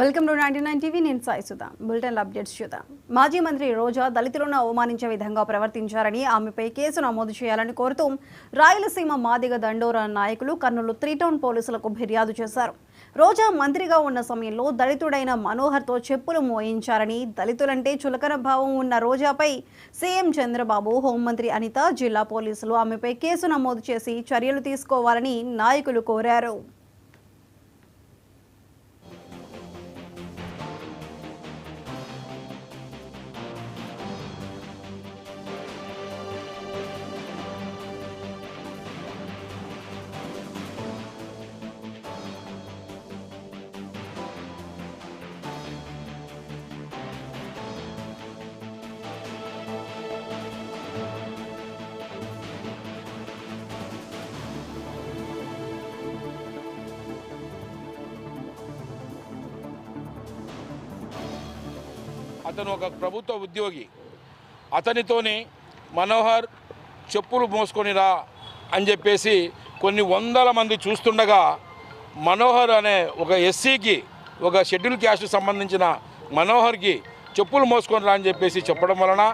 Welcome to 99 TV. నేను Sai Sudha. Bulletin updates చూద్దాం. మాజీ మంత్రి రోజా దళితులను అవమానించే విధంగా ప్రవర్తించారని, ఆమెపై కేసు నమోదు చేయాలని కోరుతూ రాయలసీమ మాదిగ దండోరా నాయకులు కర్నూలు 3 టౌన్ పోలీసులకు ఫిర్యాదు చేశారు. రోజా మంత్రిగా ఉన్న సమయంలో దళితుడైన మనోహర్తో చెప్పులు మోయించారని, దళితులంటే చులకన భావం ఉన్న రోజాపై సీఎం చంద్రబాబు, హోంమంత్రి అనిత, జిల్లా పోలీసులు ఆమెపై కేసు నమోదు చేసి చర్యలు తీసుకోవాలని నాయకులు కోరారు. అతను ఒక ప్రభుత్వ ఉద్యోగి. అతనితోని మనోహర్ చెప్పులు మోసుకొని రా అని చెప్పేసి కొన్ని వందల మంది చూస్తుండగా మనోహర్ అనే ఒక ఎస్సీకి, ఒక షెడ్యూల్ క్యాస్ట్ సంబంధించిన మనోహర్కి చెప్పులు మోసుకొని రా అని చెప్పేసి చెప్పడం వలన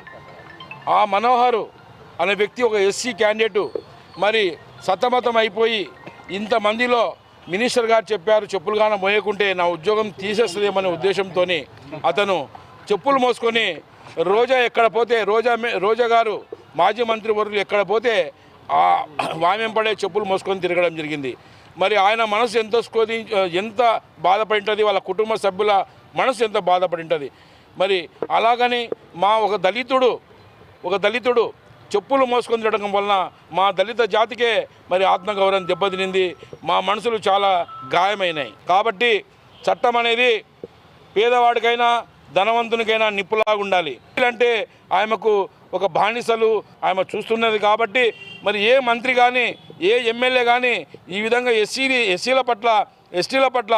ఆ మనోహర్ అనే వ్యక్తి ఒక ఎస్సీ క్యాండిడేటు మరి సతమతం అయిపోయి, ఇంతమందిలో మినిస్టర్ గారు చెప్పారు చెప్పులుగానే మోయకుంటే నా ఉద్యోగం తీసేస్తుందేమనే ఉద్దేశంతో అతను చెప్పులు మోసుకొని రోజా ఎక్కడ పోతే రోజా గారు మాజీ మంత్రి వర్యులు ఎక్కడ పోతే వామేంపడే చెప్పులు మోసుకొని తిరగడం జరిగింది. మరి ఆయన మనసు ఎంత బాధపడి ఉంటుంది, వాళ్ళ కుటుంబ సభ్యుల మనసు ఎంత బాధపడి ఉంటుంది. మరి అలాగని ఒక దళితుడు చెప్పులు మోసుకొని తిరగడం వలన మా దళిత జాతికే మరి ఆత్మగౌరవం దెబ్బతినింది, మా మనసులు చాలా గాయమైనాయి. కాబట్టి చట్టం అనేది పేదవాడికైనా ధనవంతునికైనా నిప్పులాగా ఉండాలి. అంటే ఆమెకు ఒక బానిసలు ఆమె చూస్తున్నది. కాబట్టి మరి ఏ మంత్రి కానీ, ఏ ఎమ్మెల్యే కానీ ఈ విధంగా ఎస్సీల పట్ల, ఎస్టీల పట్ల,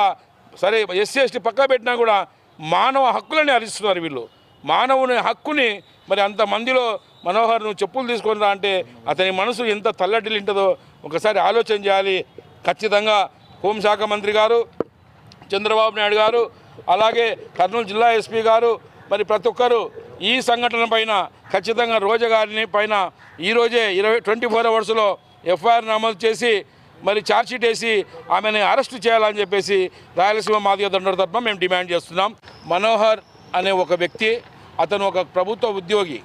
సరే ఎస్సీ ఎస్టీ పక్క పెట్టినా కూడా మానవ హక్కులని హరిస్తున్నారు వీళ్ళు. మానవుని హక్కుని మరి అంతమందిలో మనోహర్ నువ్వు చెప్పులు తీసుకొని రా అంటే అతని మనసు ఎంత తల్లడిల్లింటుందో ఒకసారి ఆలోచన చేయాలి. ఖచ్చితంగా హోంశాఖ మంత్రి గారు, చంద్రబాబు నాయుడు గారు, అలాగే కర్నూలు జిల్లా ఎస్పీ గారు, మరి ప్రతి ఒక్కరు ఈ సంఘటన పైన ఖచ్చితంగా రోజా గారిని పైన ఈరోజే 24 అవర్స్లో ఎఫ్ఐఆర్ నమోదు చేసి మరి ఛార్జ్షీట్ వేసి ఆమెను అరెస్టు చేయాలని చెప్పేసి రాయలసీమ మాదిగ దండోరా తరపున మేము డిమాండ్ చేస్తున్నాం. మనోహర్ అనే ఒక వ్యక్తి, అతను ఒక ప్రభుత్వ ఉద్యోగి.